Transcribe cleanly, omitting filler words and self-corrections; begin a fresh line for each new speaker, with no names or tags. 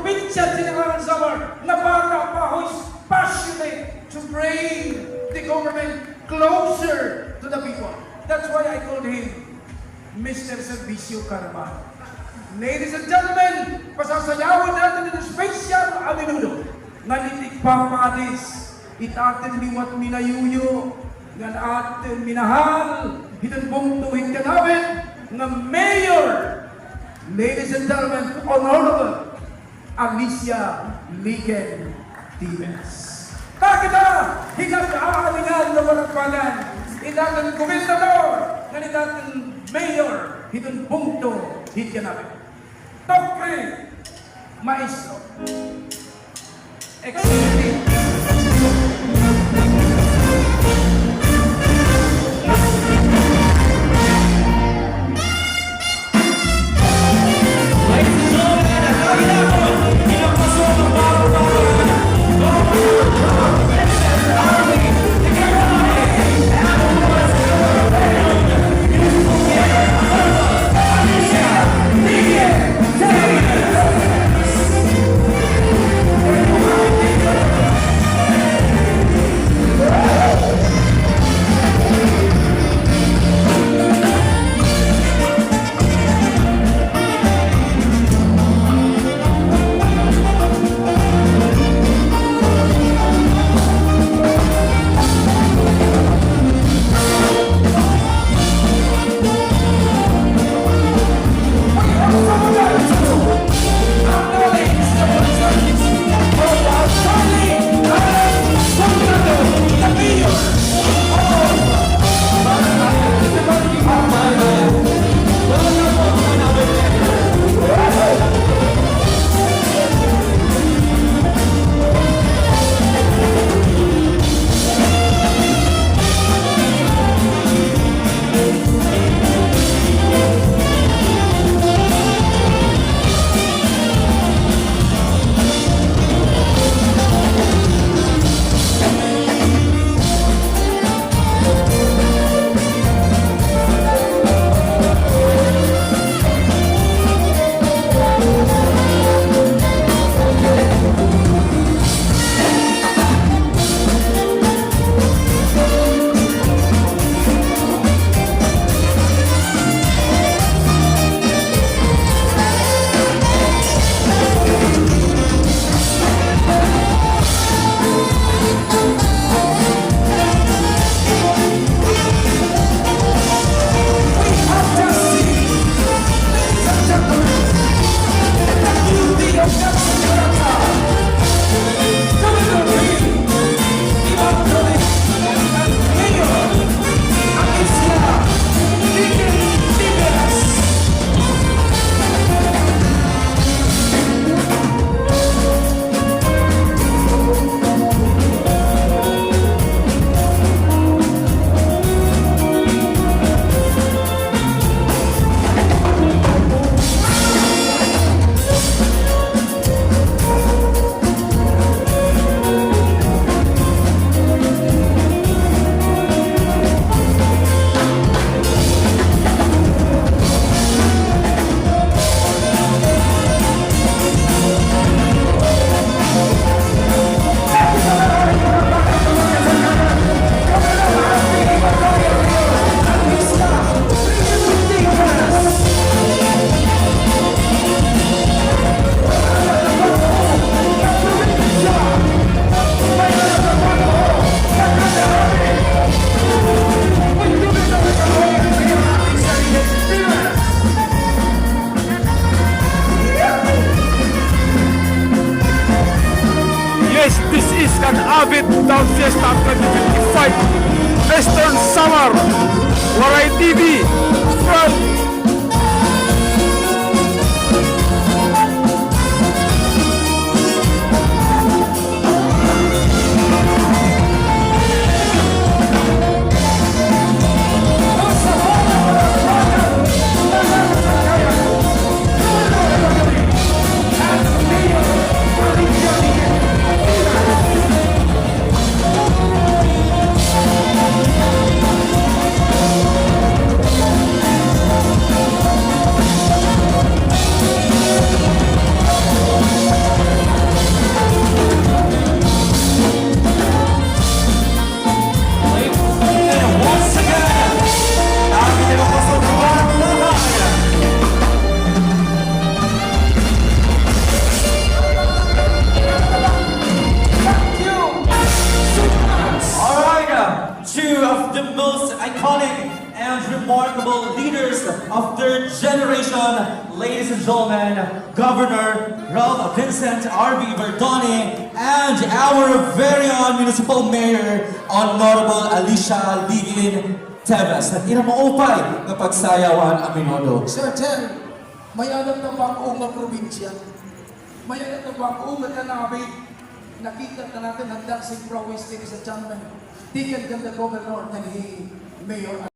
probinsya Sinangalan Samar na bata pa who is passionate to bring the government closer to the people. That's why I called him Mr. Servicio Caravan. Ladies and gentlemen, pasasayawan natin ng special a menudo. Nalitik papadis, itatin liwat minayuyo, ngan atin minahal, hinanbong tuwid ka namin, ng Mayor, ladies and gentlemen, Honorable Alicia Liken Tibes. Kakita, higang aalingan na walang palan, idating gobernador, ngan idating Mayor, hinanbong tuwid ka namin. Tokre, Maestro, Executive,
Avid Town Fiesta 2025 Western Samar Waray TV from
of third generation, ladies and gentlemen, Governor Ralph Vincent R.V. Verdone, and our very own Municipal Mayor, Honorable Alicia Ligilin Teves. At inamuupay na pagsayawan ang Minodo.
Sir, may alam na ba ang mga probinsya? May alam na ba ang mga kanabit? Nakita na natin ang dancing prowess din sa Chanman. Tigan ganda Governor na ni Mayor